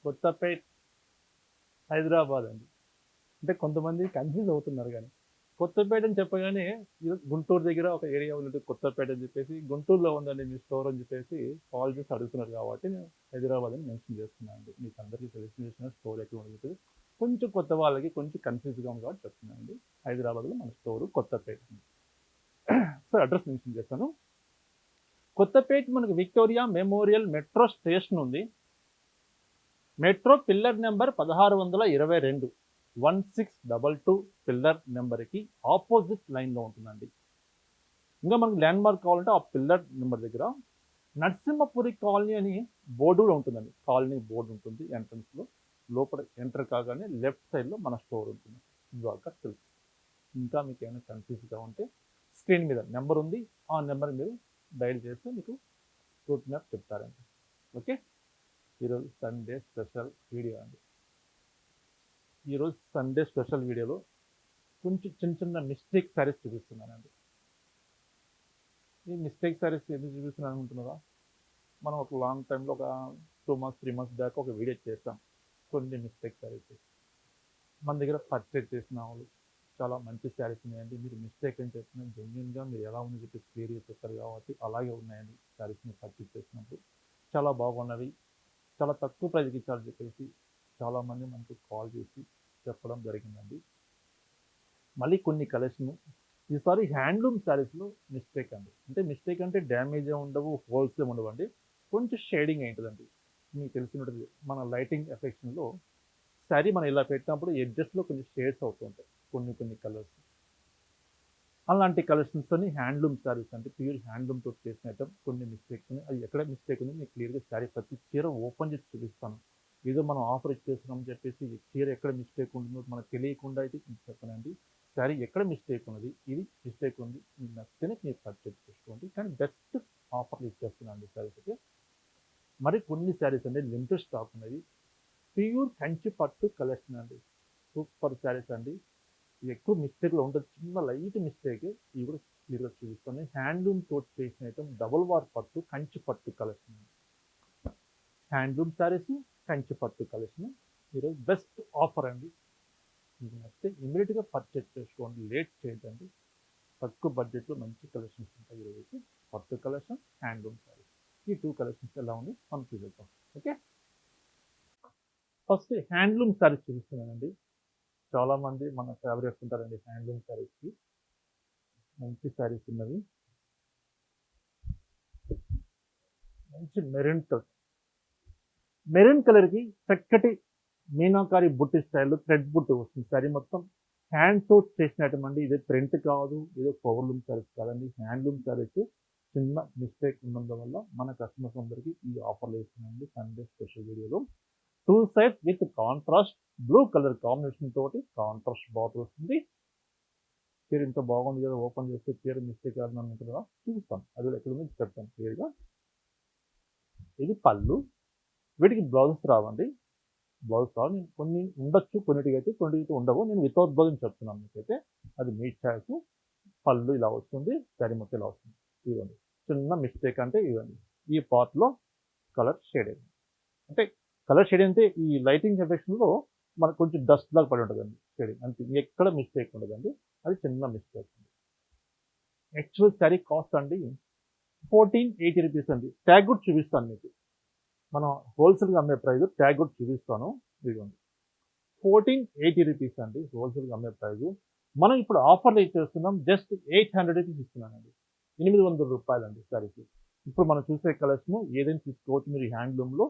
కొత్తపేట్ హైదరాబాద్ అండి. అంటే కొంతమంది కన్‌ఫ్యూజ్ అవుతున్నారు గానీ, కొత్తపేట అని చెప్పగానే ఇది గుంటూరు దగ్గర ఒక ఏరియా ఉన్నట్టు కొత్తపేట అని చెప్పేసి, గుంటూరులో ఉందండి మీ స్టోర్ అని చెప్పేసి కాల్ చేసి అడుగుతున్నారు కాబట్టి నేను హైదరాబాద్ అని మెన్షన్ చేస్తున్నాను అండి. మీకు అందరికీ తెలిసిన విషయమే స్టోర్ ఎక్కడ ఉందో చెప్పేసి. కొంచెం కొత్త వాళ్ళకి కొంచెం కన్‌ఫ్యూజ్‌గా ఉంది కాబట్టి చెప్తున్నానండి. హైదరాబాద్‌లో మన store Kothapet. So, address mention చేశాను. కొత్తపేట మనకి విక్టోరియా మెమోరియల్ మెట్రో స్టేషన్ ఉంది. మెట్రో పిల్లర్ నెంబర్ 1622 1622 పిల్లర్ నెంబర్కి ఆపోజిట్ లైన్లో ఉంటుందండి. ఇంకా మనకి ల్యాండ్ మార్క్ కావాలంటే ఆ పిల్లర్ నెంబర్ దగ్గర నరసింహపురి కాలనీ అని బోర్డు కూడా ఉంటుందండి. కాలనీ బోర్డు ఉంటుంది ఎంట్రన్స్లో. లోపల ఎంటర్ కాగానే లెఫ్ట్ సైడ్లో మన స్టోర్ ఉంటుంది. ద్వారకా సిల్క్స్. ఇంకా మీకు ఏమైనా కన్ఫ్యూజ్గా ఉంటే స్క్రీన్ మీద నెంబర్ ఉంది. ఆ నెంబర్ మీరు డైల్ చేస్తే మీకు రూట్ మ్యాప్ చెప్తారండి. ఓకే, ఈరోజు సండే స్పెషల్ వీడియో అండి. ఈరోజు సండే స్పెషల్ వీడియోలో కొంచెం చిన్న చిన్న మిస్టేక్ సారీస్ చూపిస్తున్నానండి. ఈ మిస్టేక్ సారీస్ ఎందుకు చూపిస్తున్నాను అనుకుంటున్నారా? మనం ఒక లాంగ్ టైంలో ఒక 2 months 3 months బ్యాక్ ఒక వీడియో చేస్తాం. కొన్ని మిస్టేక్ సారీస్ మన దగ్గర పర్చేజ్ చేసిన వాళ్ళు చాలా మంచి శారీస్ ఉన్నాయండి. మీరు మిస్టేక్ అని చెప్పిన జెన్యున్గా మీరు ఎలా ఉందని చెప్పి క్లియర్గా చెప్పారు కాబట్టి అలాగే ఉన్నాయండి. శారీస్ మీరు పర్చేజ్ చేసినప్పుడు చాలా బాగున్నవి, చాలా తక్కువ ప్రైస్కి ఇచ్చారని చెప్పేసి చాలామంది మనకు కాల్ చేసి చెప్పడం జరిగిందండి. మళ్ళీ కొన్ని కలెక్షన్ ఈసారి హ్యాండ్లూమ్ శారీస్లో మిస్టేక్ అండి. అంటే మిస్టేక్ అంటే డ్యామేజ్ ఉండవు, హోల్స్ ఉండవు అండి. కొంచెం షేడింగ్ అయింటుందండి. మీకు తెలిసినట్టు మన లైటింగ్ ఎఫెక్షన్లో శారీ మనం ఇలా పెట్టినప్పుడు ఎడ్జస్ట్లో కొంచెం షేడ్స్ అవుతూ ఉంటాయి కొన్ని కలర్స్. అలాంటి కలెక్షన్స్ అని హ్యాండ్లూమ్ శారీస్ అంటే ప్యూర్ హ్యాండ్లూమ్తో చేసిన ఐటమ్ కొన్ని మిస్టేక్స్ ఉన్నాయి. అది ఎక్కడ మిస్టేక్ ఉంది మీకు క్లియర్గా శారీ ప్రతి చీర ఓపెన్ చేసి చూపిస్తాను. ఏదో మనం ఆఫర్ ఇచ్చేస్తున్నాం చెప్పేసి చీర ఎక్కడ మిస్టేక్ ఉంటుందో మనకు తెలియకుండా అయితే చెప్పనండి. శారీ ఎక్కడ మిస్టేక్ ఉన్నది, ఇది మిస్టేక్ ఉంది, మీకు నచ్చితేనే మీరు పర్చేజ్ చేసుకోండి. కానీ బెస్ట్ ఆఫర్లు ఇచ్చేస్తున్నాను అండి శారీస్కి. మరి కొన్ని శారీస్ అంటే లిమిటెడ్ స్టాక్ ఉన్నది. ప్యూర్ కంచి పట్టు కలెక్షన్ అండి. సూపర్ శారీస్ అండి. ఎక్కువ మిస్టేక్లో ఉంటుంది, చిన్న లైట్ మిస్టేక్. ఇవి కూడా క్లియర్గా చూపిస్తాను. హ్యాండ్లూమ్ తోటి చేసిన ఐటమ్ డబుల్ వార్ పట్టు కంచి పట్టు కలెక్షన్. హ్యాండ్లూమ్ శారీస్ కంచి పట్టు కలెక్షన్ ఈరోజు బెస్ట్ ఆఫర్ అండి. మీకు నచ్చితే ఇమీడియట్గా పర్చేజ్ చేసుకోండి, లేట్ చేయదండి. తక్కువ బడ్జెట్లో మంచి కలెక్షన్స్ ఉంటాయి ఈరోజు. పట్టు కలెక్షన్, హ్యాండ్లూమ్ శారీస్, ఈ 2 కలెక్షన్స్ ఎలా ఉంది మనం చూసేద్దాం. ఓకే, ఫస్ట్ హ్యాండ్లూమ్ శారీస్ చూపిస్తున్నానండి. చాలామంది మన ఫేవరెట్స్ ఉంటారండి హ్యాండ్లూమ్ శారీస్కి. మంచి శారీస్ ఉన్నవి. మంచి మెరూన్ కలర్కి చక్కటి మీనాకారి బుట్టి స్టైల్లో థ్రెడ్ బుట్టి వస్తుంది. శారీ మొత్తం హ్యాండ్ తోట్ చేసినటువంటి ఇదే ప్రింట్ కాదు, ఏదో పవర్లూమ్ శారీస్ కాదండి. హ్యాండ్లూమ్ శారీస్ చిన్న మిస్టేక్ ఉన్నందువల్ల మన కస్టమర్స్ అందరికీ ఈ ఆఫర్లు ఇస్తున్నాండి సండే స్పెషల్ వీడియోలో. 2 sides with contrast blue colour combination తోటి కాంట్రాస్ట్ బార్డర్ వస్తుంది. చీర ఇంత బాగుంది కదా, ఓపెన్ చేస్తే చీర మిస్టేక్ కాదని అనుకుంటున్నా చూపిస్తాను. అది కూడా ఎక్కడ ఉంది చెప్తాను క్లియర్గా. ఇది పళ్ళు. వీటికి బ్లౌజెస్ రావండి. బ్లౌజ్ రావు. నేను కొన్ని ఉండొచ్చు, కొన్నిటికి ఉండవు. నేను వితౌట్ బ్లౌజ్ చెప్తున్నాను మీకైతే. అది మీ ఛాయిస్. పళ్ళు ఇలా వస్తుంది, శారీ మొత్తం ఇలా వస్తుంది. ఇవ్వండి చిన్న మిస్టేక్ అంటే ఇవ్వండి ఈ పార్ట్లో కలర్ షేడ్ అయింది. అంటే కలర్ షేడ్ అంటే ఈ లైటింగ్ ఎఫెక్షన్లో మనకు కొంచెం డస్ట్ లాగా పడి ఉంటుందండి షేడింగ్, అంతే. ఎక్కడ మిస్టేక్ ఉండదండి, అది చిన్న మిస్టేక్ అండి. యాక్చువల్ శారీ కాస్ట్ అండి 1480 రూపీస్ అండి. ట్యాగ్ కూడా చూపిస్తాను మీకు. మనం హోల్సేల్గా అమ్మే ప్రైస్ ట్యాగ్ కూడా చూపిస్తాను. ఇదిగోండి 1480 రూపీస్ అండి హోల్సేల్గా అమ్మే ప్రైస్. మనం ఇప్పుడు ఆఫర్లో ఇచ్చేస్తున్నాం, జస్ట్ 800 రూపీస్ ఇస్తున్నానండి. 800 రూపాయలండి శారీకి. ఇప్పుడు మనం చూసే కలర్స్ను ఏదైనా తీసుకోవచ్చు మీరు హ్యాండ్లూమ్లో.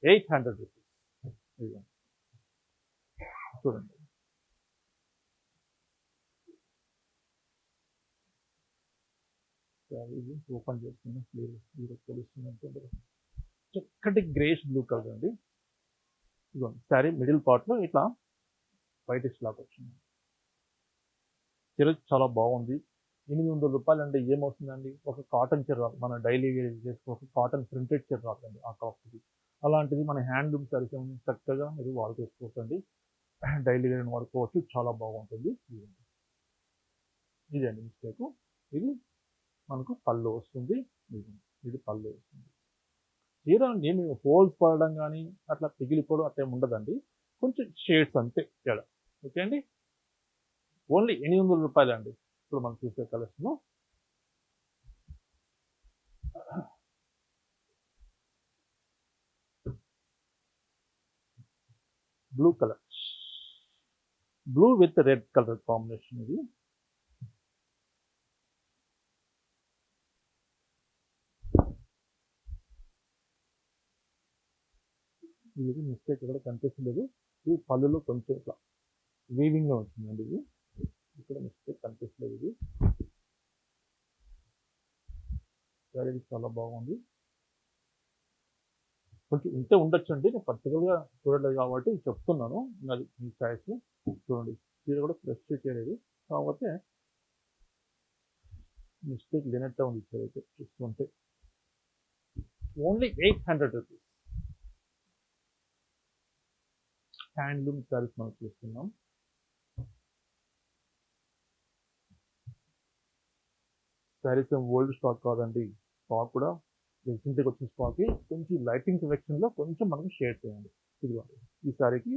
800 రూపీస్. ఇదిగోండి చూడండి. ఇది ఓపెన్ చేస్తున్నా క్లియర్ తెలుస్తున్నట్టు. చక్కటి గ్రేష్ బ్లూ కలర్ అండి. ఇదిగోండి శారీ మిడిల్ పార్ట్లో ఇట్లా వైటిష్ లాగా వచ్చింది. చీర చాలా బాగుంది. 800 రూపాయలు అంటే ఏమవుతుందండి? ఒక కాటన్ చీర రాదు, మన డైలీ వేర్ చేసుకో ఒక కాటన్ ప్రింటెడ్ చీర రాదండి ఆ కాస్ట్కి. అలాంటిది మన హ్యాండ్లూమ్ శారీస్ చక్కగా మీరు వాడుకోవచ్చండి. డైలీ వేర్ వాడుకోవచ్చు, చాలా బాగుంటుంది. ఇదండి మిస్టేక్. ఇది మనకు పళ్ళు వస్తుంది. ఇది పళ్ళు వస్తుంది. చీర ఏమి హోల్స్ పడడం కానీ అట్లా పిగిలిపోవడం అట్లా ఏమి ఉండదండి. కొంచెం షేడ్స్ అంతే తేడా. ఓకే అండి. ఓన్లీ రూ. 800 అండి ఇప్పుడు మనం చూసే collection. Blue colour, blue with red colour combination ఇది. ఇది మిస్టేక్ ఇక్కడ కనిపిస్తలేదు. ఇది పళ్ళులో కొంచెం ఇట్లా వీవింగ్గా వచ్చిందండి. ఇది ఇక్కడ మిస్టేక్ కనిపిస్తలేదు. ఇది సరే, ఇది చాలా బాగుంది. కొంచెం ఇంతే ఉండొచ్చు అండి, నేను పర్టికులర్గా చూడలేదు కాబట్టి చెప్తున్నాను. అది మీ చాయిస్. చూడండి, చీర కూడా ఫ్రెష్ చేయలేదు కాకపోతే మిస్టేక్ లేనట్టే ఉంది. చీర అయితే చూసుకుంటే ఓన్లీ 800 రూపీస్. హ్యాండ్లూమ్ శారీస్ మనం చూస్తున్నాం. శారీస్ ఓల్డ్ స్టాక్ కాదండి, స్టాక్ కూడా రీసెంట్గా వచ్చిన స్టాక్. కొంచెం లైటింగ్ సెలెక్షన్లో కొంచెం మనకు షేడ్ చేయండి. ఇదిగోండి, ఈ శారీకి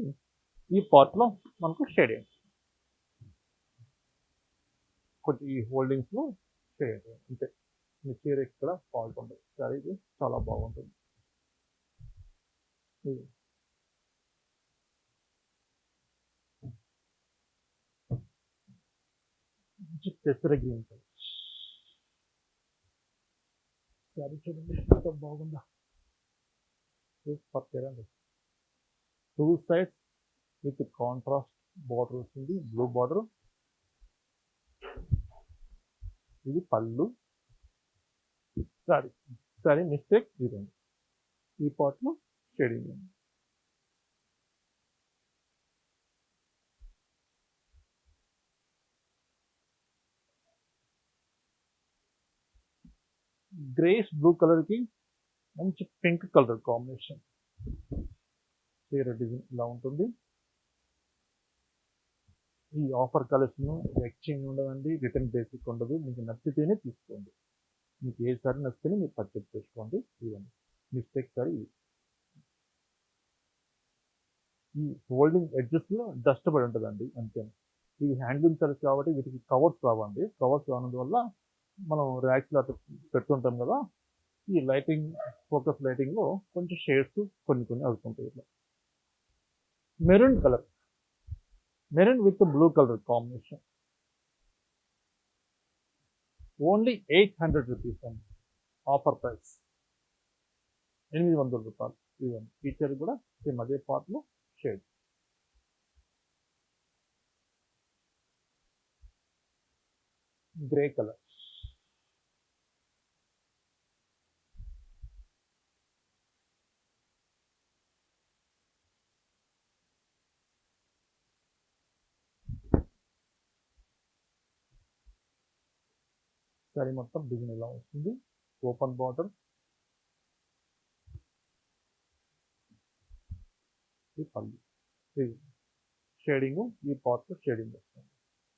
ఈ పార్ట్లో మనకు షేడ్ చేయండి. కొంచెం ఈ హోల్డింగ్స్లో షేడ్ చేయండి అంతే. మీ చీర ఇక్కడ ఫాల్ట్ ఉండదు. శారీకి చాలా బాగుంటుంది. పెసర గ్రీన్ కలర్ శారీ చూడండి ఎంత బాగుందా. సూపర్ అండి. 2 sides విత్ కాంట్రాస్ట్ బార్డర్ వస్తుంది, బ్లూ బార్డర్. ఇది పళ్ళు. సారీ మిస్టేక్ ఇదండి, ఈ పార్ట్లో షేడింగ్ ఉంది. గ్రేష్ బ్లూ కలర్కి మంచి పింక్ కలర్ కాంబినేషన్. చీర డిజైన్ ఇలా ఉంటుంది. ఈ ఆఫర్ కలెక్షన్ ఎక్స్చేంజ్ ఉండదండి, రిటర్న్ బేసిక్ ఉండదు. మీకు నచ్చితేనే తీసుకోండి. మీకు ఏ సారీ నచ్చితేనే మీరు పర్చేజ్ చేసుకోండి. ఇవ్వండి మిస్టేక్ సారీ. ఈ హోల్డింగ్ ఎడ్జెస్లో డస్ట్ పడి ఉంటుందండి అంతే. ఇవి హ్యాండ్లూమ్ సారీస్ కాబట్టి వీటికి కవర్స్ రావండి. కవర్స్ రావడం మనం ర్యాక్స్లో అట్లా పెడుతుంటాం కదా, ఈ లైటింగ్ ఫోకస్ లైటింగ్లో కొంచెం షేడ్స్ కొన్ని అవుతుంటాయి. ఇట్లా maroon colour, maroon with blue colour combination. Only 800 rupees అండి, ఆఫర్ ప్రైస్ 800 రూపాయలు. ఇవ్వండి, ఫీచర్ కూడా సేమ్ అదే పార్ట్లో షేడ్. గ్రే కలర్, సారీ మొత్తం డిజైన్ ఇలా వస్తుంది. ఓపెన్ బార్డర్, ఈ పళ్ళు, ఇది షేడింగ్. ఈ పార్ట్లో షేడింగ్ వస్తుంది,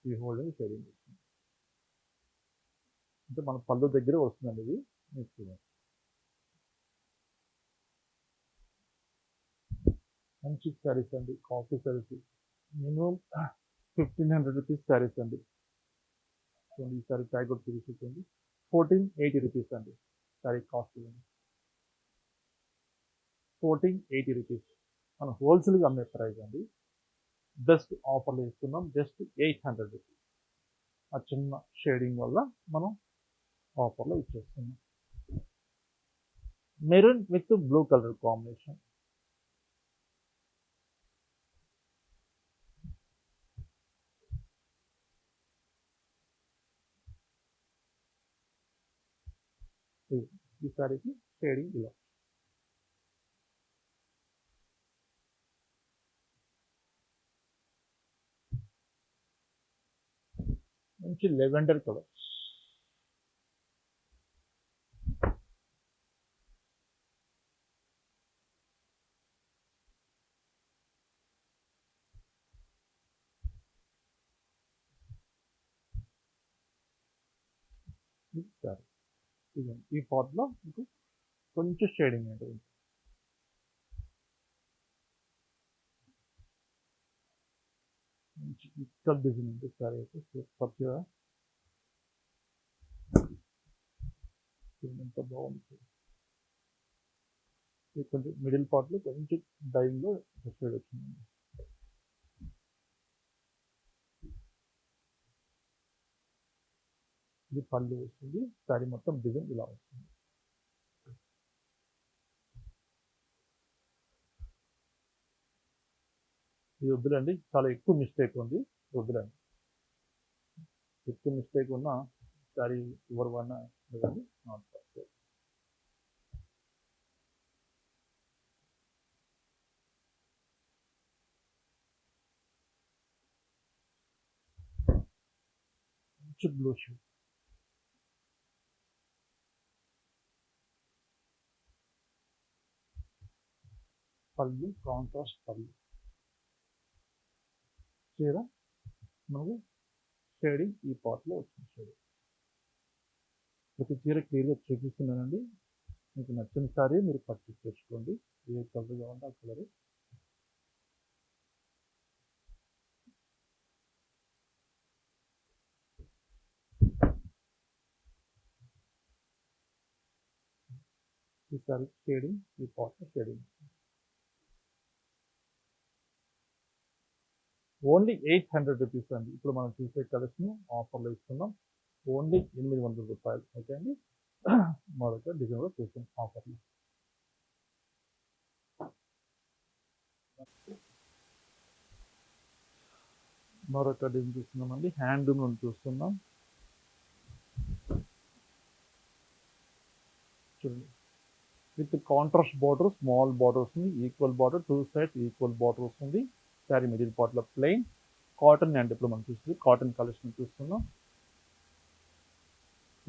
ఈ హోల్డింగ్ షేడింగ్ వస్తుంది. అంటే మన పళ్ళు దగ్గర వస్తుందండి ఇది. మీకు చూడండి, మంచి శారీస్ అండి, coffee saris. Minimum 1500 rupees saris అండి. చూడండి, ఈ సారీ ట్యాగ్ కూడా చూపించండి. 1480 రూపీస్ అండి సారీ కాస్ట్. 1480 రూపీస్ మన హోల్సేల్గా అమ్మే ప్రైస్ అండి. బెస్ట్ ఆఫర్లో ఇస్తున్నాం, జస్ట్ 800 రూపీస్. ఆ చిన్న షేడింగ్ వల్ల మనం ఆఫర్లో ఇచ్చేస్తున్నాం. Maroon with blue colour combination. ఈ సారీకి షేడింగ్ ఇలా. మంచి లెవెండర్ కలర్, ఈ పార్ట్లో మీకు కొంచెం షేడింగ్ ఉంటుంది. మంచి ఇక్కడ డిజైన్ ఉంటుంది సారీ అయితే సూపర్గా ఎంత బాగుంది. ఇది కొంచెం మిడిల్ పార్ట్లో కొంచెం డైయింగ్లో షేడ్ వచ్చిందండి. ఇది పళ్ళు వస్తుంది. సారీ మొత్తం డిజైన్ ఇలా వస్తుంది. ఇది వద్దులండి, చాలా ఎక్కువ మిస్టేక్ ఉంది, వద్దులండి. ఎక్కువ మిస్టేక్ ఉన్న సారీ ఎవరు వాడినా లేదండి, నాట్ పాసిబుల్. మంచి బ్లూ షూ, పళ్ళు కాంట్రాస్ట్ పళ్ళు, చీర మనకు షేడింగ్ ఈ పార్ట్లో వచ్చింది. షేడింగ్ ప్రతి చీర క్లియర్గా చూపిస్తున్నానండి. మీకు నచ్చిన సారీ మీరు పర్చేస్ చేసుకోండి. ఏ కలర్ కావాలంటే ఆ కలర్. ఈ సారీ షేడింగ్ ఈ పార్ట్లో షేడింగ్ ఓన్లీ 800 రూపీస్ అండి. ఇప్పుడు మనం చూసే కలెక్షన్ ఆఫర్లో ఇస్తున్నాం. ఓన్లీ 800 రూపాయలు. ఓకే అండి. మరొక డిజైన్ కూడా చూస్తాం ఆఫర్లో. మరొక డిజైన్ చూస్తున్నామండి. హ్యాండ్లూమ్ చూస్తున్నాం. చూడండి, with contrast border, small border వస్తుంది, equal border, two sides equal border వస్తుంది. శారీ మిడిల్ పార్ట్లో ప్లెయిన్ కాటన్ అండ్ ఇప్పుడు మనం చూస్తుంది కాటన్ కలెక్షన్ చూస్తున్నాం.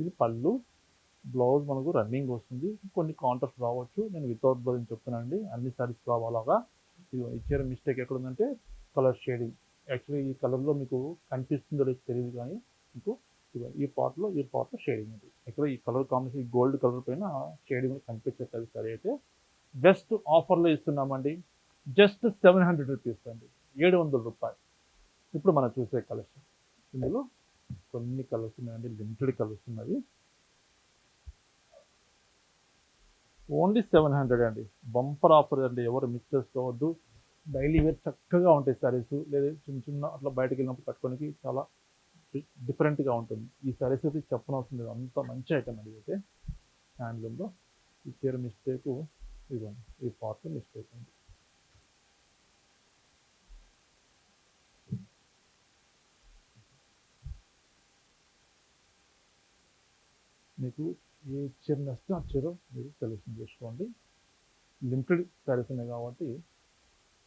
ఇది పళ్ళు, బ్లౌజ్ మనకు రన్నింగ్ వస్తుంది. కొన్ని కాంట్రాస్ట్ రావచ్చు, నేను వితౌట్ బ్లౌజ్ చెప్తున్నానండి. అన్ని సారీస్ రావాలాగా. ఇది ఇచ్చే మిస్టేక్ ఎక్కడ ఉందంటే కలర్ షేడింగ్. యాక్చువల్లీ ఈ కలర్లో మీకు కనిపిస్తుందో లేదో తెలియదు, కానీ మీకు ఈ పార్ట్లో షేడింగ్ ఉంది. ఇక్కడ ఈ కలర్ కాంబినేషన్ గోల్డ్ కలర్ పైన షేడింగ్ కనిపించట్లేదు. సరే అయితే బెస్ట్ ఆఫర్లో ఇస్తున్నామండి. జస్ట్ 700 రూపీస్ అండి, 700 రూపాయలు. ఇప్పుడు మనం చూసే కలెక్షన్, ఇందులో కొన్ని కలర్స్ ఉన్నాయండి, లిమిటెడ్ కలర్స్ ఉన్నవి. ఓన్లీ 700 అండి, బంపర్ ఆఫర్ అండి. ఎవరు మిస్ చేసుకోవద్దు. డైలీ వేర్ చక్కగా ఉంటాయి సారీస్, లేదా చిన్న చిన్న అట్లా బయటకు వెళ్ళినప్పుడు కట్టుకోనికి చాలా డిఫరెంట్గా ఉంటుంది. ఈ సారీస్ అయితే చెప్పనవసరం లేదు, అంత మంచి ఐటమ్ అండి. అయితే హ్యాండ్లూమ్లో ఈ చీర మిస్టేక్ ఇదిగోండి, ఈ పార్ట్ మిస్టేక్ ఉంది. మీకు ఏ చీర నచ్చితే ఆ చీర మీరు సెలెక్షన్ చేసుకోండి. లిమిటెడ్ సారీస్ ఉన్నాయి కాబట్టి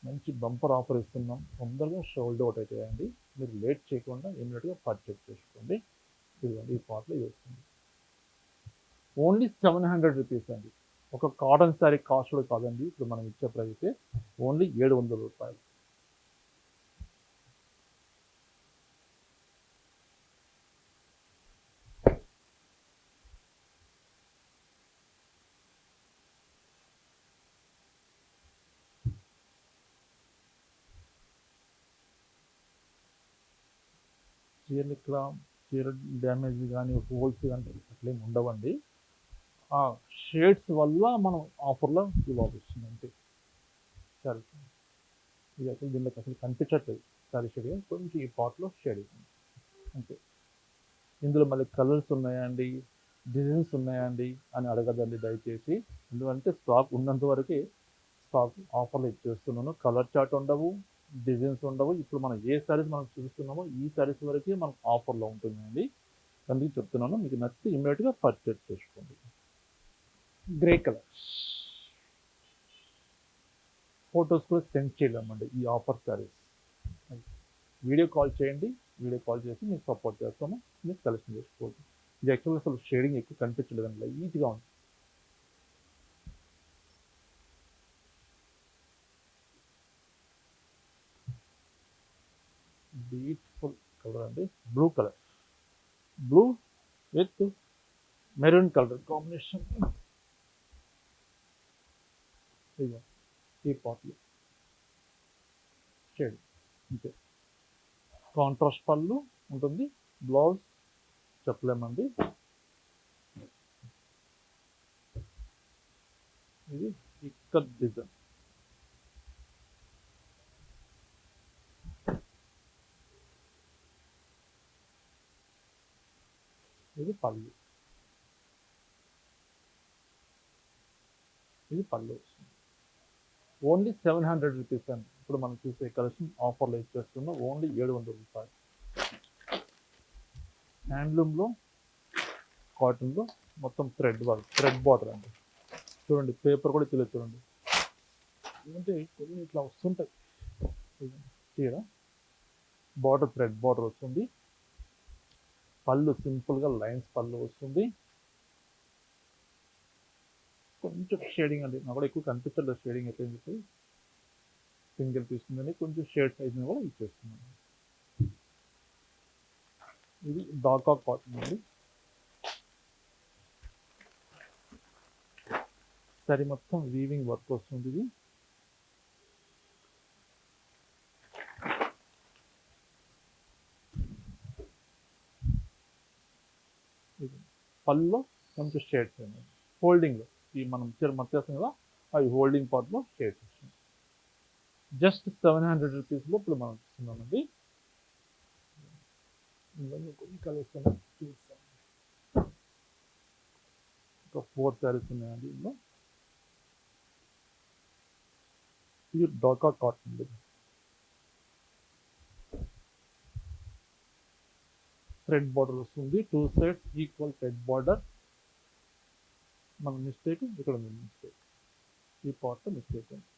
మంచి బంపర్ ఆఫర్ ఇస్తున్నాం. తొందరగా షోల్డ్ అవుట్ అవుతాయండి. మీరు లేట్ చేయకుండా ఇమీడియట్గా పర్చేస్ చేసుకోండి. ఇదిగోండి, ఈ పార్ట్లో ఇది వస్తుంది. ఓన్లీ 700 రూపీస్ అండి. ఒక కాటన్ శారీ కాస్ట్ కూడా కాదండి. ఇప్పుడు మనం ఇచ్చే ప్రైస్ ఓన్లీ 700 రూపాయలు. చీరలు ఇక్కడ చీర డ్యామేజ్ కానీ హోల్స్ కానీ అట్లేమి ఉండవండి. ఆ షేడ్స్ వల్ల మనం ఆఫర్లో ఇవ్వాలి వస్తుంది అంతే. సరే, ఇది అసలు దీనిలోకి అసలు కనిపించట్లేదు సారీ షేడ్, కొంచెం ఈ పార్ట్లో షేడ్ అంతే. ఇందులో మళ్ళీ కలర్స్ ఉన్నాయండి, డిజైన్స్ ఉన్నాయండి అని అడగదండి దయచేసి. ఎందుకంటే స్టాక్ ఉన్నంత వరకే స్టాక్ ఆఫర్లు ఇచ్చేస్తున్నాను. కలర్ చార్ట్ ఉండవు, డిజైన్స్ ఉండవు. ఇప్పుడు మనం ఏ సారీస్ మనం చూస్తున్నామో ఈ సారీస్ వరకే మనకు ఆఫర్లో ఉంటుందండి. అందుకే చెప్తున్నాను, మీకు నచ్చితే ఇమ్మీడియట్గా పర్చేస్ చేసుకోండి. గ్రే కలర్ ఫొటోస్ కూడా సెండ్ చేయలేమండి ఈ ఆఫర్ సారీస్. వీడియో కాల్ చేయండి, వీడియో కాల్ చేసి మీకు సపోర్ట్ చేస్తాము, మీరు సెలెక్షన్ చేసుకోవచ్చు. ఇది యాక్చువల్గా అసలు షేడింగ్ ఎక్కువ కనిపించలేదండి, లైట్గా ఉంది. బ్యూటిఫుల్ కలర్ అండి, blue colour, blue with maroon colour combination. ఇదిగో ఈ పార్ట్లు షేడ్ అంతే. కాంట్రాస్ట్ పళ్ళు ఉంటుంది, బ్లౌజ్ చెప్పలేమండి. ఇది ఇక్కత్ డిజైన్. ఇది పళ్ళు, ఇది పళ్ళు వస్తుంది. ఓన్లీ 700 రూపీస్ అండి. ఇప్పుడు మనం చూసే కలెక్షన్ ఆఫర్లో ఇచ్చేస్తున్నాం, ఓన్లీ 700 రూపాయలు. హ్యాండ్లూమ్లో, కాటన్లో మొత్తం థ్రెడ్ వర్క్, థ్రెడ్ బార్డర్ అండి. చూడండి పేపర్ కూడా తెలియదు చూడండి, అంటే కొన్ని ఇట్లా వస్తుంటాయి. చీర బార్డర్ థ్రెడ్ బార్డర్ వస్తుంది, పళ్ళు సింపుల్గా లైన్స్ పళ్ళు వస్తుంది. కొంచెం షేడింగ్ అండి, నాకు కూడా ఎక్కువ కనిపించలేదు షేడింగ్ ఎట్లా చెప్పి సింగిల్ తీసుకుందని కొంచెం షేడ్ సైజ్ కూడా ఇచ్చేస్తున్నాను. ఇది డాకా కాటన్ అండి. సరే మొత్తం వీవింగ్ వర్క్ వస్తుంది. ఇది పళ్ళులో కొంచెం షేడ్స్ అండి, హోల్డింగ్లో ఈ మనం చీర మర్చేస్తాం కదా, అవి హోల్డింగ్ పార్ట్లో షేడ్స్ వస్తుంది. జస్ట్ 700 రూపీస్లో ఇప్పుడు మనం ఇస్తున్నామండి. కొన్ని కలర్స్ చూస్తాం, ఒక 4 శారీస్ ఉన్నాయండి ఇందులో. ఇది డాకా కాటన్ అండి, థ్రెడ్ బార్డర్ వస్తుంది, 2 సైడ్స్ ఈక్వల్ థ్రెడ్ బార్డర్. మన మిస్టేక్ ఇక్కడ ఉంది, మిస్టేక్ ఈ పార్ట్ మిస్టేక్ ఉంది.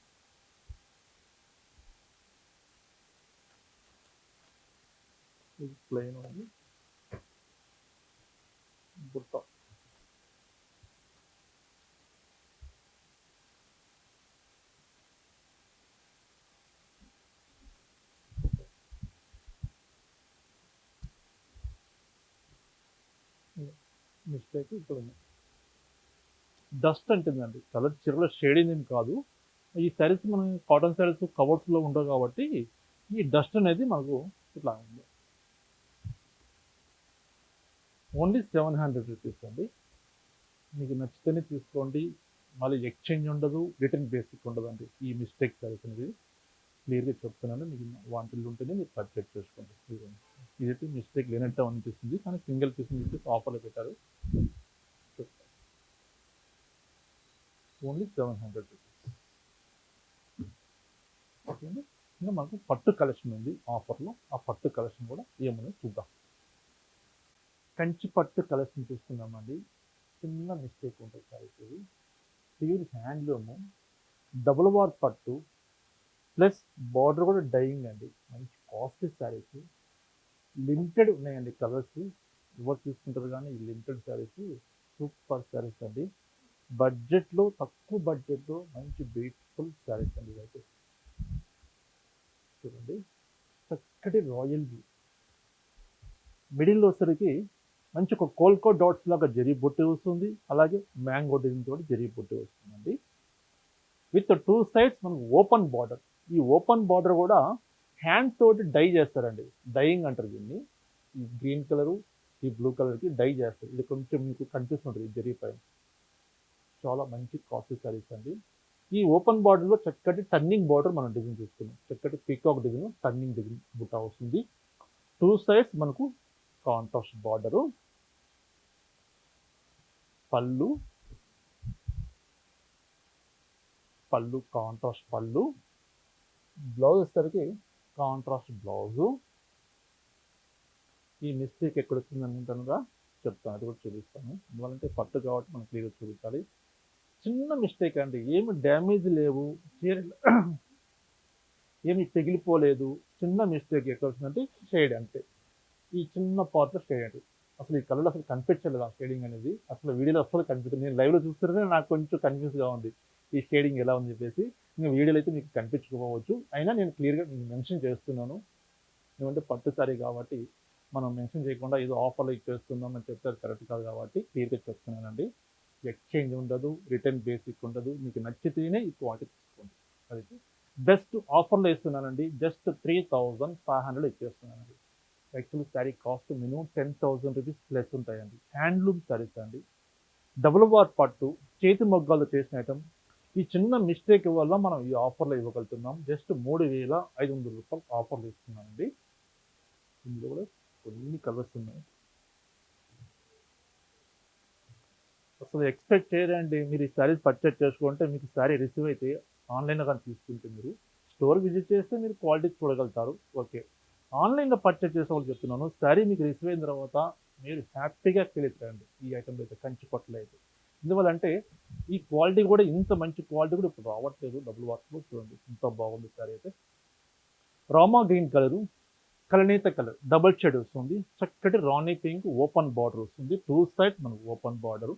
ఇది ప్లెయిన్ ఉంది, బుట్ట మిస్టేక్ ఇక్కడ ఉంది. డస్ట్ అంటుందండి, కలర్ చీరలో షేడింగ్ ఏం కాదు. ఈ శారీస్ మనం కాటన్ శారీస్ కవర్స్లో ఉండవు కాబట్టి ఈ డస్ట్ అనేది మనకు ఇట్లా ఉంది. ఓన్లీ 700 రూపీస్ అండి. మీకు నచ్చితేనే తీసుకోండి, మళ్ళీ ఎక్స్చేంజ్ ఉండదు, రిటర్న్ బేసిక్ ఉండదండి. ఈ మిస్టేక్ శారీస్ అనేది క్లియర్గా చెప్తున్నాను, మీకు వాంటిల్ ఉంటేనే మీరు పర్చేజ్ చేసుకోండి. ఇదైతే మిస్టేక్ లేనట్టు అనిపిస్తుంది, కానీ సింగిల్ పీస్ చెప్పేసి ఆఫర్లో పెట్టారు. Only 700 rupees. ఓకే అండి. ఇంకా మనకు పట్టు కలెక్షన్ ఉంది ఆఫర్లో, ఆ పట్టు కలెక్షన్ కూడా ఏమన్నా చూద్దాం. కంచి పట్టు కలెక్షన్ చూస్తున్నామండి. చిన్న మిస్టేక్ ఉంటుంది సారీస్, ఇది ప్యూర్ హ్యాండ్లూము, డబుల్ వార్ పట్టు ప్లస్ బార్డర్ కూడా డైయింగ్ అండి. మంచి కాస్ట్లీ శారీస్, లిమిటెడ్ ఉన్నాయండి కలర్స్, ఎవరు తీసుకుంటారు కానీ ఈ లిమిటెడ్ శారీస్ సూపర్ శారీస్ అండి. బడ్జెట్లో, తక్కువ బడ్జెట్లో మంచి బ్యూటిఫుల్ శారీస్ అండి. ఇదైతే చూడండి, చక్కటి రాయల్ వ్యూ, మిడిల్లో వచ్చరికి మంచి ఒక కోల్కో డాట్స్ లాగా జరీ బొట్టు వస్తుంది, అలాగే మ్యాంగో డిజైన్ తోటి జరీ బొట్టు వస్తుందండి. విత్ 2 సైడ్స్ మనకు ఓపెన్ బార్డర్. ఈ ఓపెన్ బార్డర్ కూడా హ్యాండ్ తోటి డై చేస్తారండి, డైయింగ్ అంటారు దీన్ని. ఈ గ్రీన్ కలరు, ఈ బ్లూ కలర్కి డై చేస్తారు. ఇది కొంచెం మీకు కనిపిస్తుంటుంది జరీ పైన. చాలా మంచి కాస్ట్లీ శారీస్ అండి. ఈ ఓపెన్ బార్డర్లో చక్కటి టర్నింగ్ బార్డర్ మనం డిజైన్ చూస్తున్నాం, చక్కటి పీకాక్ డిజైన్, టర్నింగ్ డిజైన్ బుట్ట వస్తుంది. 2 సైడ్స్ మనకు కాంట్రాస్ట్ బార్డరు, పళ్ళు కాంట్రాస్ట్ పళ్ళు, బ్లౌజ్ వచ్చేసరికి కాంట్రాస్ట్ బ్లౌజు. ఈ మిస్టేక్ ఎక్కడ వచ్చింది అనుకుంటానుగా చెప్తాను, అది కూడా చూపిస్తాను. ఎందుకంటే పట్టు కాబట్టి మనం క్లియర్గా చూపించాలి. చిన్న మిస్టేక్ అండి, ఏమి డ్యామేజ్ లేవు, ఏమి తెగిలిపోలేదు. చిన్న మిస్టేక్ ఎక్కడ వచ్చిందంటే షేడ్ అంతే, ఈ చిన్న పార్ట్లో షేడ్ అంటే అసలు ఈ కలర్లో అసలు కనిపించలేదు ఆ షేడింగ్ అనేది. అసలు వీడియోలో అసలు కనిపించదు, నేను లైవ్లో చూస్తుంటే నాకు కొంచెం కన్ఫ్యూజ్గా ఉంది ఈ షేడింగ్ ఎలా ఉంది చెప్పేసి. ఇంకా వీడియోలో అయితే మీకు కనిపించకపోవచ్చు, అయినా నేను క్లియర్గా మీకు మెన్షన్ చేస్తున్నాను. ఎందుకంటే పట్టు సారీ కాబట్టి మనం మెన్షన్ చేయకుండా ఏదో ఆఫర్లో ఇచ్చేస్తున్నాం అని చెప్తే అది కరెక్ట్ కాదు కాబట్టి క్లియర్గా చెప్తున్నానండి. ఎక్స్చేంజ్ ఉండదు, రిటర్న్ బేసిక్ ఉండదు. మీకు నచ్చితేనే ఈ క్వాలిటీ తీసుకోండి. అయితే బెస్ట్ ఆఫర్లో ఇస్తున్నానండి. జస్ట్ 3500 ఇచ్చేస్తున్నానండి. Actually sari cost minimum 10,000 rupees plus ఉంటాయండి. హ్యాండ్లూమ్ శారీస్ అండి, డబుల్ వార్ పట్టు, చేతి మొగ్గాలు చేసిన ఐటమ్. ఈ చిన్న మిస్టేక్ వల్ల మనం ఈ ఆఫర్లో ఇవ్వగలుగుతున్నాం. జస్ట్ 3500 రూపాయలు ఆఫర్లు ఇస్తున్నామండి. ఇందులో కూడా కొన్ని కలర్స్ ఉన్నాయి. అసలు ఎక్స్పెక్ట్ చేయరండి, మీరు ఈ శారీస్ పర్చేజ్ చేసుకుంటే మీకు శారీ రిసీవ్ అయితే ఆన్లైన్లో కానీ తీసుకుంటే మీరు స్టోర్ విజిట్ చేస్తే మీరు క్వాలిటీ చూడగలుగుతారు. ఓకే, ఆన్లైన్లో పర్చేజ్ చేసే వాళ్ళు చెప్తున్నాను, శారీ మీకు రిసీవ్ అయిన తర్వాత మీరు హ్యాపీగా ఫీల్ అవుతారండి. ఈ ఐటెంలో అయితే కంచి పట్టులో అయితే ఎందువల్ల అంటే ఈ క్వాలిటీ కూడా ఇంత మంచి క్వాలిటీ కూడా ఇప్పుడు రావట్లేదు. డబుల్ వాష్లో చూడండి ఇంత బాగుంది శారీ అయితే. రామా గ్రీన్ కలరు, కలనేత కలర్ డబుల్ షేడ్ వస్తుంది. చక్కటి రాణి పింక్ ఓపెన్ బార్డర్ వస్తుంది. టూ సైడ్ మనకు ఓపెన్ బార్డరు.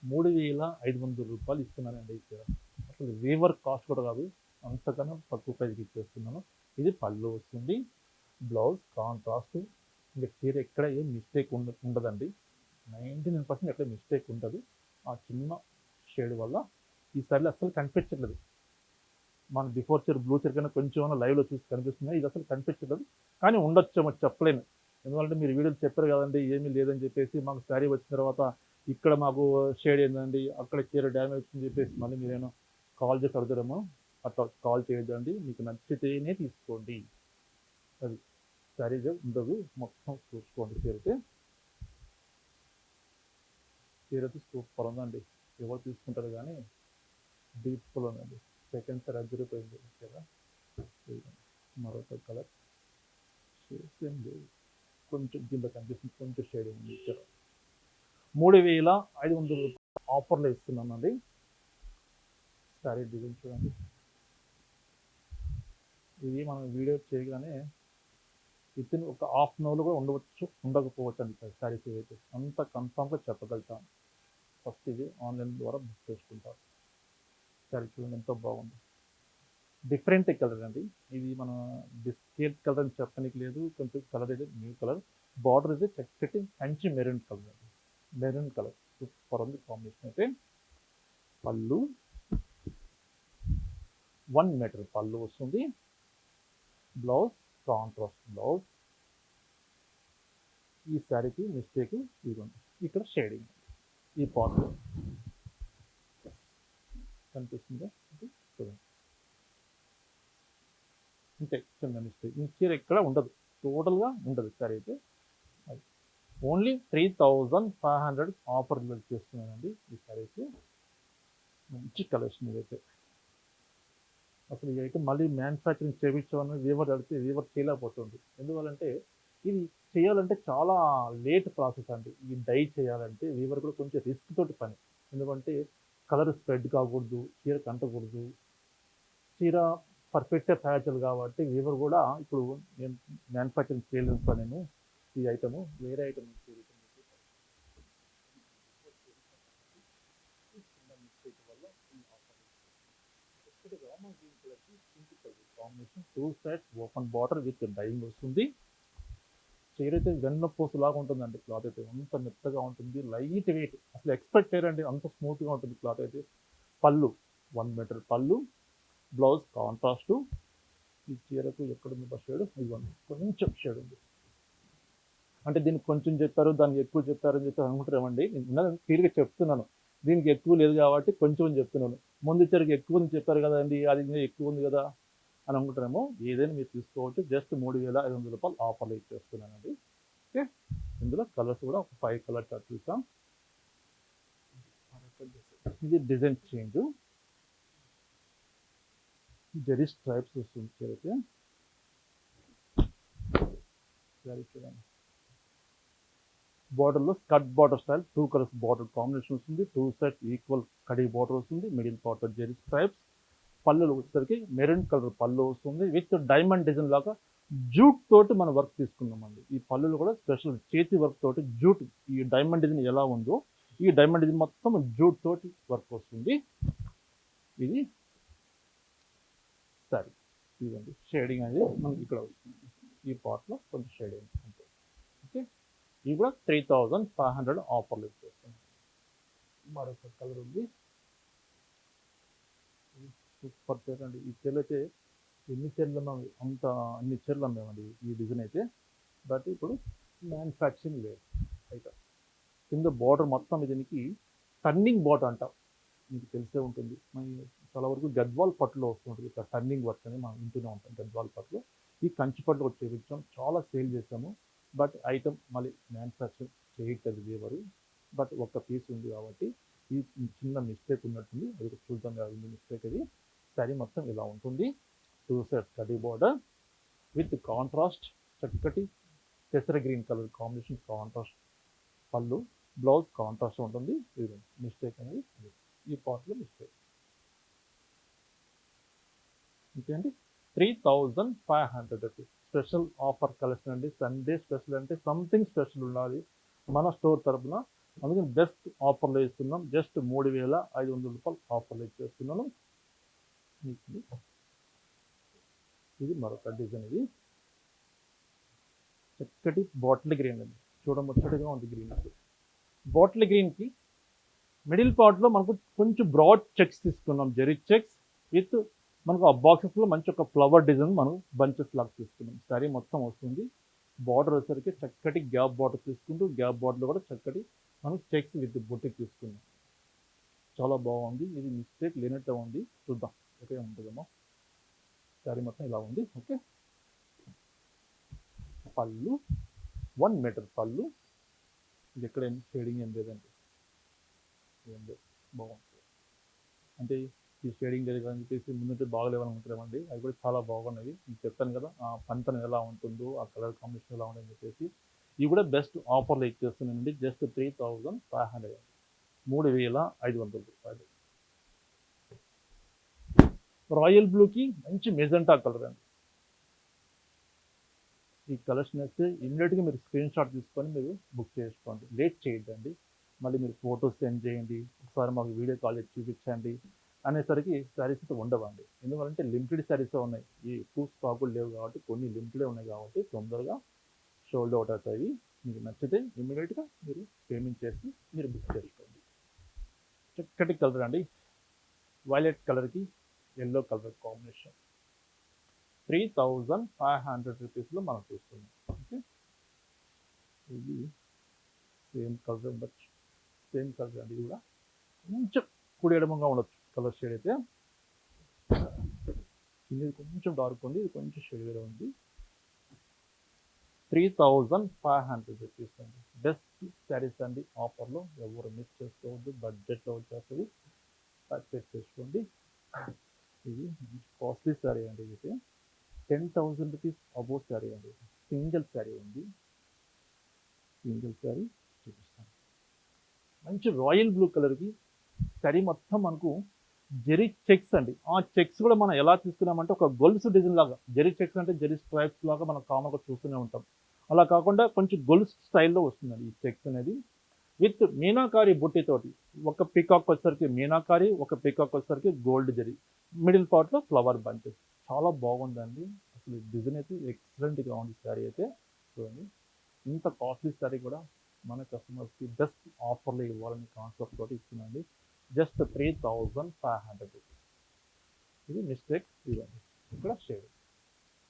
3500 రూపాయలు ఇస్తున్నానండి ఈ చీర. అసలు వీవర్ కాస్ట్ కూడా కాదు, అంతకన్నా తక్కువ ప్రైస్కి ఇచ్చేస్తున్నాను. ఇది పళ్ళు వస్తుంది, బ్లౌజ్ కాంట్రాస్ట్. ఇంకా చీర ఎక్కడ ఏం మిస్టేక్ ఉండదండి. 99% ఎక్కడ మిస్టేక్ ఉండదు. ఆ చిన్న షేడ్ వల్ల ఈ సారీలో అసలు కనిపించట్లేదు. మన బిఫోర్ చీర బ్లూ చీర కన్నా కొంచెం లైవ్లో చూసి కనిపిస్తుంది, ఇది అసలు కనిపించలేదు. కానీ ఉండొచ్చేమో చెప్పలేను. ఎందుకంటే మీరు వీడియోలు చెప్పారు కదండి ఏమీ లేదని చెప్పేసి, మాకు శారీ వచ్చిన తర్వాత ఇక్కడ మాకు షేడ్ ఏందండి, అక్కడ చీర డ్యామేజ్ అని చెప్పేసి మళ్ళీ మీరేమో కాల్ చేసి అడుగుతారేమో. అట్లా కాల్ చేయొద్దండి, మీకు నచ్చితేనే తీసుకోండి. అది శారీ ఉండదు, మొత్తం చూసుకోండి. చీర అయితే సూపర్ ఉందండి. ఎవరు తీసుకుంటారు కానీ బ్యూటిఫుల్ ఉందండి. సెకండ్ సార్ అదిరిపోయింది చీర. మరొక కలర్ షేడ్స్ ఏం లేవు, కొంచెం దీంట్లో కనిపిస్తుంది, కొంచెం షేడ్ ఉంది చీర. 3500 రూపాయలు ఆఫర్లో ఇస్తున్నానండి. శారీ డిజైన్ చూడండి. ఇది మనం వీడియో చేయగానే వితిన్ ఒక హాఫ్ అన్ అవర్లో కూడా ఉండవచ్చు, ఉండకపోవచ్చు అండి శారీస్ అయితే అంత కన్ఫామ్గా చెప్పగలుగుతాను. ఫస్ట్ ఇది ఆన్లైన్ ద్వారా బుక్ చేసుకుంటారు. శారీ చూడండి ఎంతో బాగుంది. డిఫరెంట్ కలర్ అండి. ఇది మన బిస్కెట్ కలర్ అని చెప్పడానికి లేదు, కొంచెం కలర్ అయితే న్యూ కలర్. బార్డర్ అయితే చక్కటి మంచి మెరూన్ కలర్ అండి. మెరూన్ కలర్ సూపర్ ఉంది కాంబినేషన్ అయితే. పళ్ళు 1 మీటర్ పళ్ళు వస్తుంది. Blouse contrast blouse. ఈ శారీకి మిస్టేక్ ఇదిగోండి, ఇక్కడ షేడింగ్ ఈ పార్ట్ కనిపిస్తుందా చూడండి. ఇంతే చిన్న మిస్టేక్. ఈ చీర ఎక్కడ ఉండదు, టోటల్గా ఉండదు శారీ అయితే. అది ఓన్లీ 3500 ఆఫర్ చేస్తున్నానండి ఈ శారీకి. మంచి కలెక్షన్ ఇదైతే. అసలు ఈ ఐటమ్ మళ్ళీ మ్యానుఫ్యాక్చరింగ్ చేయించామని వీవర్ అడిగితే వీవర్ చేయలేకపోతుంది. ఎందువల్లంటే ఇది చేయాలంటే చాలా లేట్ ప్రాసెస్ అండి. ఈ డై చేయాలంటే వీవర్ కూడా కొంచెం రిస్క్ తోటి పని. ఎందుకంటే కలర్ స్ప్రెడ్ కాకూడదు, చీర కంటకూడదు, చీర పర్ఫెక్ట్గా తయారు చేయాలి. కాబట్టి వీవర్ కూడా ఇప్పుడు నేను మ్యానుఫ్యాక్చరింగ్ చేయలేను సార్, నేను ఈ ఐటము వేరే item combination. Two sides open border with dyeing వస్తుంది. చీర అయితే వెన్నపూస లాగా ఉంటుందండి. క్లాత్ అయితే అంత మెత్తగా ఉంటుంది, లైట్ వెయిట్. అసలు ఎక్స్పెక్ట్ చేయరండి అంత స్మూత్గా ఉంటుంది క్లాత్ అయితే. పళ్ళు 1 మీటర్ పళ్ళు, బ్లౌజ్ కాంట్రాస్ట్. ఈ చీరకు ఎక్కడుంది షేడ్, ఇదిగోండి కొంచెం షేడ్ ఉంది. అంటే దీనికి కొంచెం చెప్పారు, దానికి ఎక్కువ చెప్పారని చెప్పి అనుకుంటారేమండి. నేను క్లియర్గా చెప్తున్నాను, దీనికి ఎక్కువ లేదు కాబట్టి కొంచెం అని చెప్తున్నాను. ముందు చీరకి ఎక్కువ ఉంది చెప్పారు కదండి, అది ఎక్కువ ఉంది కదా అని అనుకుంటారేమో. ఏదైనా మీరు తీసుకోవచ్చు. జస్ట్ 3500 రూపాయలు ఆఫర్లో ఇచ్చేస్తున్నానండి. ఓకే, ఇందులో కలర్స్ కూడా ఒక 5 కలర్స్ చూసాం. ఇది డిజైన్ చేంజ్, జెరీ స్ట్రైప్స్ వస్తుంది చీరకి. చూడండి, బార్డర్లో skirt border style 2 colours border combination వస్తుంది. 2 సైడ్స్ ఈక్వల్ కడీ బార్డర్ వస్తుంది. Middle part zari stripes. పళ్ళు వచ్చేసరికి మెరూన్ కలర్ పళ్ళు వస్తుంది విత్ డైమండ్ డిజైన్ లాగా జూట్ తోటి మనం వర్క్ తీసుకున్నామండి. ఈ పళ్ళులు కూడా స్పెషల్ చేతి వర్క్ తోటి జూట్. ఈ డైమండ్ డిజైన్ ఎలా ఉందో ఈ డైమండ్ డిజైన్ మొత్తం జూట్ తోటి వర్క్ వస్తుంది. ఇది సరే, ఇదండి షేడింగ్ అనేది మనకి ఇక్కడ వస్తుంది. ఈ పార్ట్లో కొంచెం షేడింగ్ అంతే. ఓకే, ఇవి కూడా 3500 ఆఫర్లు ఇచ్చేస్తుంది. మరొక కలర్ ఉంది, సూపర్ చీర అండి. ఈ చీరలు అయితే ఎన్ని చీరలు ఉన్నాం, అంత అన్ని చీరలు అమ్మామండి ఈ డిజైన్ అయితే. బట్ ఇప్పుడు మ్యానుఫ్యాక్చరింగ్ లేదు అయితే. కింద బార్డర్ మొత్తం దీనికి టర్నింగ్ బార్డర్ అంటాం, మీకు తెలిసే ఉంటుంది. మరి చాలా వరకు గద్వాల్ పట్టులో వస్తుంటుంది ఇట్లా టర్నింగ్ వర్క్ అని మనం వింటూనే ఉంటాం. గద్వాల్ పట్టులో ఈ కంచి పట్టులో వచ్చే విషయం చాలా సేల్ చేసాము. బట్ ఐటమ్ మళ్ళీ మ్యానుఫ్యాక్చర్ చేయట్లేదు ఎవరు. బట్ ఒక్క పీస్ ఉంది కాబట్టి ఈ చిన్న మిస్టేక్ ఉన్నట్టుంది, అది చూద్దాం ఉంది మిస్టేక్. అది శారీ మొత్తం ఇలా ఉంటుంది. Two side study border with contrast చక్కటి పెసర గ్రీన్ కలర్ కాంబినేషన్ కాంట్రాస్ట్ పళ్ళు, బ్లౌజ్ కాంట్రాస్ట్ ఉంటుంది. ఇది మిస్టేక్ అనేది ఈ పార్ట్లో మిస్టేక్. ఇంకేంటి 3500 రూపీస్ స్పెషల్ ఆఫర్ కలెక్షన్ అండి. సండే స్పెషల్ అంటే సంథింగ్ స్పెషల్ ఉండాలి మన స్టోర్ తరఫున, అందుకని బెస్ట్ ఆఫర్లో ఇస్తున్నాం. జస్ట్ 3500 రూపాయలు ఆఫర్లో ఇచ్చేస్తున్నాను. ఇది మరొక డిజైన్, ఇది చక్కటి బాటిల్ గ్రీన్ అండి, చూడముచ్చటగా ఉంది గ్రీన్. బాటిల్ గ్రీన్కి మిడిల్ పార్ట్లో మనకు కొంచెం బ్రాడ్ చెక్స్ తీసుకున్నాం, జెరీ చెక్స్ విత్ మనకు ఆ బాక్సెస్లో మంచి ఒక ఫ్లవర్ డిజైన్ మనం బంచెస్ లాగా తీసుకున్నాం. సారీ మొత్తం వస్తుంది. బార్డర్ వచ్చేసరికి చక్కటి గ్యాప్ బార్డర్ తీసుకుంటూ గ్యాప్ బార్డర్లో కూడా చక్కటి మనం చెక్స్ విత్ బొట్టి తీసుకున్నాం. చాలా బాగుంది. ఇది మిస్టేక్ లేనట్టే ఉంది, చూద్దాం ఓకే ఉంటుందేమో. సారీ మొత్తం ఇలా ఉంది. ఓకే, పళ్ళు 1 మీటర్ పళ్ళు. ఇది ఎక్కడ షేడింగ్ ఏం లేదండి, ఏం లేదు, బాగుంటుంది. అంటే ఈ షేడింగ్ లేదు అని చెప్పేసి ముందుంటే బాగలేవని అనుకుంటామండి, అవి కూడా చాలా బాగున్నాయి. మీకు చెప్తాను కదా ఆ పంతనం ఎలా ఉంటుందో, ఆ కలర్ కాంబినేషన్ ఎలా ఉంటుందని చెప్పేసి. ఇవి కూడా బెస్ట్ ఆఫర్లో ఇచ్చేస్తున్నానండి. జస్ట్ 3500, 3500 రూపాయలు. రాయల్ బ్లూకి మంచి మెజెంటా కలర్ అండి. ఈ కలర్స్ నచ్చితే ఇమ్మీడియట్గా మీరు స్క్రీన్ షాట్ తీసుకొని మీరు బుక్ చేసుకోండి, లేట్ చేయొద్దండి. మళ్ళీ మీరు ఫోటోస్ సెండ్ చేయండి, ఒకసారి మాకు వీడియో కాల్ చేసి చూపించండి అనేసరికి శారీస్ అయితే ఉండవండి. ఎందుకంటే లిమిటెడ్ శారీస్ ఉన్నాయి, ఈ ఎక్కువ స్టాకులు లేవు కాబట్టి, కొన్ని లిమిటెడే ఉన్నాయి కాబట్టి తొందరగా షోల్డ్ అవుట్ అవుతాయి. మీకు నచ్చితే ఇమ్మీడియట్గా మీరు పేమెంట్ చేసి మీరు బుక్ చేసుకోండి. చక్కటి కలర్ అండి, వైలెట్ కలర్కి ఎల్లో కలర్ కాంబినేషన్. 3500 రూపీస్లో మనం చూస్తున్నాం. ఓకే, ఇది సేమ్ కలర్ ఉండొచ్చు, సేమ్ కలర్ అండి. ఇది కూడా కొంచెం కుడి ఎడమంగా ఉండొచ్చు కలర్ షేడ్ అయితే. ఇది కొంచెం డార్క్ ఉంది, ఇది కొంచెం షేడ్ వేరే ఉంది. 3500 రూపీస్ అండి. బెస్ట్ శారీస్ అండి ఆఫర్లో, ఎవరు మిస్ చేసుకోవద్దు. బడ్జెట్లో వచ్చేస్తుంది, పర్చేస్ చేసుకోండి. ఇది కాస్ట్లీ శారీ అండి. ఇది 10,000 రూపీస్ అబోవ్ శారీ అండి. సింగిల్ శారీ ఉంది, సింగిల్ శారీ చూపిస్తాను. మంచి రాయల్ బ్లూ కలర్కి శారీ మొత్తం మనకు జెరీ చెక్స్ అండి. ఆ చెక్స్ కూడా మనం ఎలా తీసుకున్నామంటే ఒక గొలుసు డిజైన్ లాగా, జెరీ చెక్స్ అంటే జెరీ స్ట్రైప్స్ లాగా మనం కామన్గా చూస్తూనే ఉంటాం. అలా కాకుండా కొంచెం గొలుసు స్టైల్లో వస్తుందండి ఈ చెక్స్ అనేది, విత్ మీనాకారి బుట్టితోటి. ఒక పికాక్ వచ్చేసరికి మీనాకారి, ఒక పికాక్ వచ్చేసరికి గోల్డ్ జెరీ, మిడిల్ పార్ట్లో ఫ్లవర్ బంచెస్. చాలా బాగుందండి అసలు, డిజైన్ అయితే ఎక్సలెంట్గా ఉంది శారీ అయితే. చూడండి, ఇంత కాస్ట్లీ శారీ కూడా మన కస్టమర్స్కి బెస్ట్ ఆఫర్లో ఇవ్వాలని కాన్సెప్ట్ తోటి ఇస్తున్నాండి. Just 3500 rupees. ఇది మిస్టేక్, ఇదండి ఇక్కడ షేడ్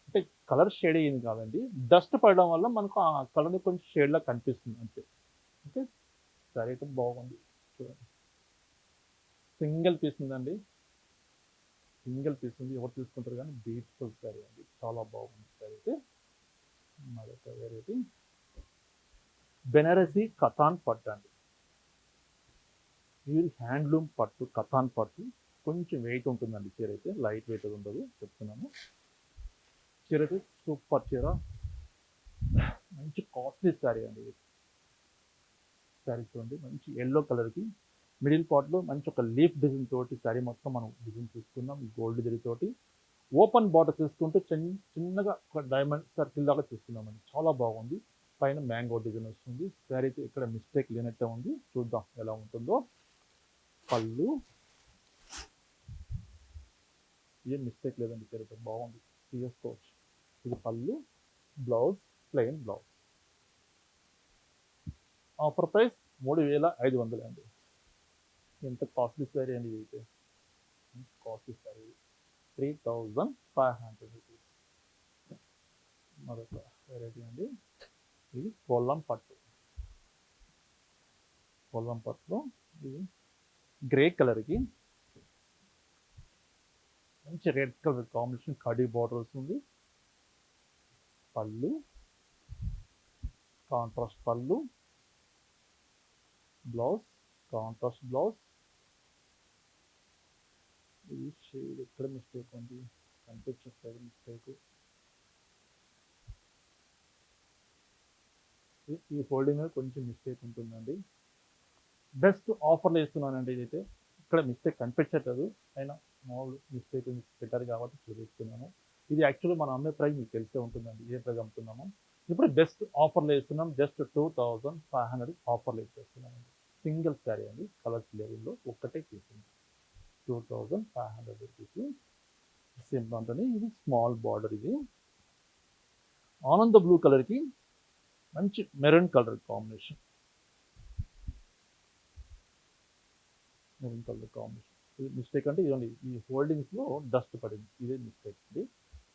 అంటే కలర్ షేడ్ అయ్యింది కాదండి, డస్ట్ పడడం వల్ల మనకు ఆ కలర్ కొంచెం షేడ్లా కనిపిస్తుంది అంతే. ఓకే, సరే అయితే బాగుంది. చూడండి, సింగిల్ పీస్ ఉందండి, సింగిల్ పీస్ ఉంది, ఎవరు తీసుకుంటారు కానీ బ్యూటిఫుల్ శారీ అండి, చాలా బాగుంది శారీ అయితే. మరొక వెరైటీ బెనారసీ కథాన్ పట్టు అండి. ఇది హ్యాండ్లూమ్ పట్టు, కథాన్ పట్టు. కొంచెం వెయిట్ ఉంటుందండి చీర అయితే, లైట్ వెయిట్ ఉండదు చెప్తున్నాను. చీర అయితే సూపర్ చీర, మంచి కాస్ట్లీ శారీ అండి. ఇది శారీ చూడండి, మంచి ఎల్లో కలర్కి మిడిల్ పార్ట్లో మంచి ఒక లీఫ్ డిజైన్ తోటి శారీ మొత్తం మనం డిజైన్ తీసుకున్నాం, గోల్డ్ జరీ తోటి. ఓపెన్ బార్డర్ తీసుకుంటే చిన్నగా ఒక డైమండ్ సర్కిల్ దాకా తీసుకున్నామండి, చాలా బాగుంది. పైన మ్యాంగో డిజైన్ వస్తుంది. శారీ అయితే ఇక్కడ మిస్టేక్ లేనట్టే ఉంది, చూద్దాం ఎలా ఉంటుందో. పళ్ళు ఏం మిస్టేక్ లేదండి, చరిత్ర బాగుంది, తీసుకోవచ్చు. ఇది పళ్ళు, blouse plain blouse. Offer price 3500 అండి. ఎంత కాస్ట్లీ శారీ అండి ఇది అయితే, కాస్ట్లీ శారీ 3500 రూపీస్. మరొక వెరైటీ అండి, ఇది కొల్లం పట్టు. కొల్లం పట్టులో ఇది గ్రే కలర్కి మంచి red colour combination khadi border వస్తుంది. పళ్ళు కాంట్రాస్ట్ పళ్ళు, బ్లౌజ్ కాంట్రాస్ట్ బ్లౌజ్. ఇది షేడ్ ఎక్కడ మిస్టేక్ ఉంది, కనిపించట్లేదు మిస్టేక్. ఈ ఫోల్డింగ్ మీద కొంచెం మిస్టేక్ ఉంటుందండి. బెస్ట్ ఆఫర్లో ఇస్తున్నానండి ఇదైతే, ఇక్కడ మిస్టేక్ కనిపించట్లేదు, అయినా మామూలు మిస్టేక్ పెట్టారు కాబట్టి చూపిస్తున్నాను. ఇది యాక్చువల్లీ మనం అమ్మే ప్రైస్ మీకు తెలిసే ఉంటుందండి, ఏ ప్రైస్ అమ్ముతున్నాము. ఇప్పుడు బెస్ట్ ఆఫర్లో ఇస్తున్నాం, జస్ట్ 2500 ఆఫర్లో ఇచ్చేస్తున్నామండి. సింగిల్ శారీ అండి, కలర్స్ లెవెల్లో ఒక్కటే తీసుకుంది 2500 రూపీస్. సేమ్ దాంట్లోనే ఇది స్మాల్ బార్డర్, ఇది ఆనంద బ్లూ కలర్కి మంచి maroon colour combination, maroon colour combination. ఇది మిస్టేక్ అంటే ఇదండి, ఈ హోల్డింగ్స్లో డస్ట్ పడింది, ఇదే మిస్టేక్ అండి.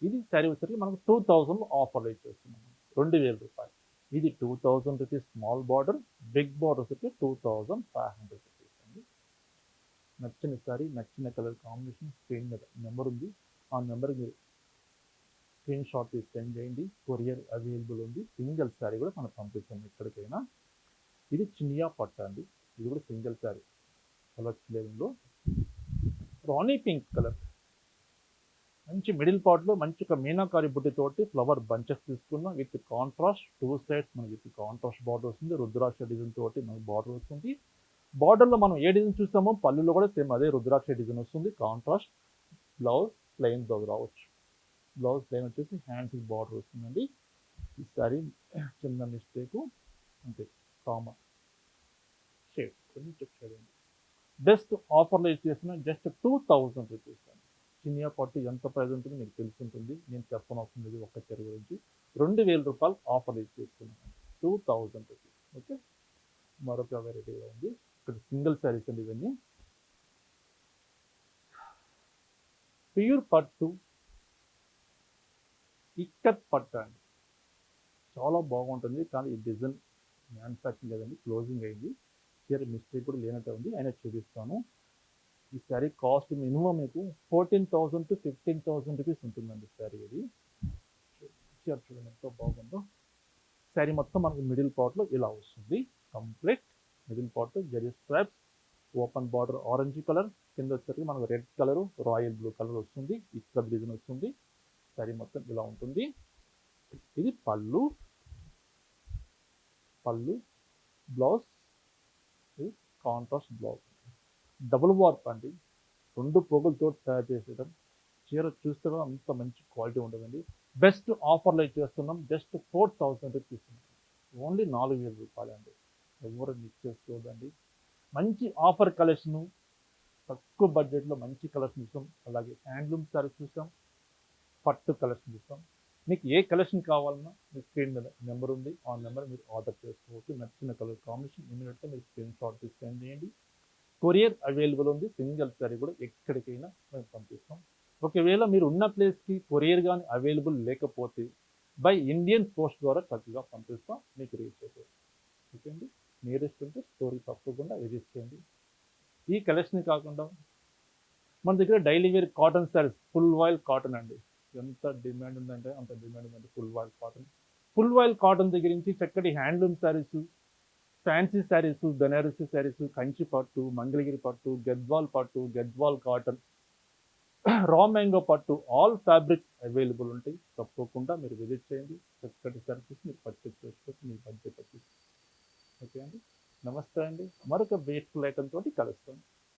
ఇది శారీ వచ్చేసరికి మనకు 2000 ఆఫర్లో ఇచ్చేస్తున్నాం, 2000 రూపాయలు. ఇది 2000 rupees small border, big border వచ్చి 2500 రూపీస్ అండి. నచ్చిన శారీ, నచ్చిన కలర్ కాంబినేషన్ స్క్రీన్ మీద నెంబర్ ఉంది, ఆ నెంబర్కి మీరు స్క్రీన్ షాట్ తీసి సెండ్ చేయండి. కొరియర్ అవైలబుల్ ఉంది. సింగిల్ శారీ కూడా మనం పంపిస్తాం ఎక్కడికైనా. ఇది చినియా పట్టు అండి, ఇది కూడా సింగిల్ శారీ, కలర్స్ లెవెల్లో రాణి పింక్ కలర్, మంచి మిడిల్ పార్ట్లో మంచి ఒక మీనాకారి బుట్టితోటి ఫ్లవర్ బంచెస్ తీసుకున్నాం. విత్ కాంట్రాస్ట్ 2 సైడ్స్ మనకి విత్ కాంట్రాస్ట్ బార్డర్ వస్తుంది. రుద్రాక్ష డిజైన్ తోటి మనకి బార్డర్ వస్తుంది. బార్డర్లో మనం ఏ డిజైన్ చూస్తామో పళ్ళులో కూడా సేమ్ అదే రుద్రాక్ష డిజైన్ వస్తుంది. కాంట్రాస్ట్ బ్లౌజ్, ప్లెయిన్ బ్లౌజ్ రావచ్చు. బ్లౌజ్ ప్లెయిన్ వచ్చేసి హ్యాండ్స్కి బార్డర్ వస్తుందండి. ఈ సారీ చిన్న మిస్టేకు అంతే, కామన్ షేడ్ కొంచెం షేడ్ ఉంది. బెస్ట్ ఆఫర్లో ఇచ్చేసిన జస్ట్ 2000 రూపీస్ అండి. చినియా పట్టు ఎంత ప్రైస్ ఉంటుంది మీకు తెలిసి ఉంటుంది, నేను చెప్పనవసరం లేదు. ఒక్క చీర గురించి 2000 రూపాయలు ఆఫర్లు ఇచ్చేస్తున్నాను, 2000 రూపీస్. ఓకే, మరొక వెరైటీగా ఉంది. ఇక్కడ సింగిల్ శారీస్ అండి ఇవన్నీ. ప్యూర్ పట్టు ఇక్కత్ పట్టు అండి, చాలా బాగుంటుంది. కానీ ఈ డిజైన్ మ్యానుఫ్యాక్చరింగ్ లేదండి, క్లోజింగ్ అయింది. చీర మిస్టేక్ కూడా లేనట్టే ఉంది, అయినా చూపిస్తాను. ఈ శారీ కాస్ట్ మినిమం మీకు 14,000 to 15,000 రూపీస్ ఉంటుందండి శారీ. ఇది చీర చూడండి ఎంతో బాగుందో. శారీ మొత్తం మనకు మిడిల్ పార్ట్లో ఇలా వస్తుంది, complete middle part zari straps, open border orange colour, కింద వచ్చేసరికి మనకు red colour, royal blue colour వస్తుంది. ఇక్కడ డిజైన్ వస్తుంది. శారీ మొత్తం ఇలా ఉంటుంది. ఇది పళ్ళు, బ్లౌజ్, ఇది కాంట్రాస్ట్ బ్లౌజ్. డబుల్ వార్ప్ అండి, 2 పోగులతో తయారు చేసేయడం. చీర చూస్తే కూడా అంత మంచి క్వాలిటీ ఉంటుందండి. బెస్ట్ ఆఫర్లో ఇచ్చేస్తున్నాం, జస్ట్ 4000 రూపీస్, ఓన్లీ 4000 రూపాయలు అండి. ఎవరు మిస్ చేసుకోదండి. మంచి ఆఫర్ కలెక్షను, తక్కువ బడ్జెట్లో మంచి కలెక్షన్ చూస్తాం. అలాగే హ్యాండ్లూమ్ సారీస్ చూస్తాం, పట్టు కలెక్షన్ చూస్తాం. మీకు ఏ కలెక్షన్ కావాలన్నా మీ స్క్రీన్ మీద నెంబర్ ఉంది, ఆ నెంబర్ మీరు ఆర్డర్ చేసుకోవచ్చు. నచ్చిన కలర్ కాంబినేషన్ ఇమీడియట్గా మీరు స్క్రీన్ షాట్ తీసి సెండ్ చేయండి. కొరియర్ అవైలబుల్ ఉంది. సింగిల్ సారీ కూడా ఎక్కడికైనా మేము పంపిస్తాం. ఒకవేళ మీరు ఉన్న ప్లేస్కి కొరియర్ కానీ అవైలబుల్ లేకపోతే బై ఇండియన్ పోస్ట్ ద్వారా చక్కగా పంపిస్తాం, మీకు రీచ్ అవుతుంది. ఓకే అండి, నియరెస్ట్ ఉంటే స్టోరీ తప్పకుండా విజిట్ చేయండి. ఈ కలెక్షన్ కాకుండా మన దగ్గర daily wear cotton saris, full voile cotton అండి, ఎంత డిమాండ్ ఉందంటే అంత డిమాండ్ ఉందండి. ఫుల్ వాయిల్ కాటన్ దగ్గర నుంచి చక్కటి హ్యాండ్లూమ్ శారీస్, ఫ్యాన్సీ శారీస్, బెనారసీ శారీస్, కంచి పట్టు, మంగళగిరి పట్టు, గద్వాల్ కాటన్, రా మ్యాంగో పట్టు, ఆల్ ఫ్యాబ్రిక్స్ అవైలబుల్ ఉంటాయి. తప్పకుండా మీరు విజిట్ చేయండి. చక్కటి సర్వీసెస్ మీరు పర్చేస్ చేసుకోవచ్చు మీ బడ్జెట్ వచ్చేసి. ఓకే అండి, నమస్తే అండి. మరొక బ్యూటిఫుల్ ఐటమ్ తోటి కలుస్తాం.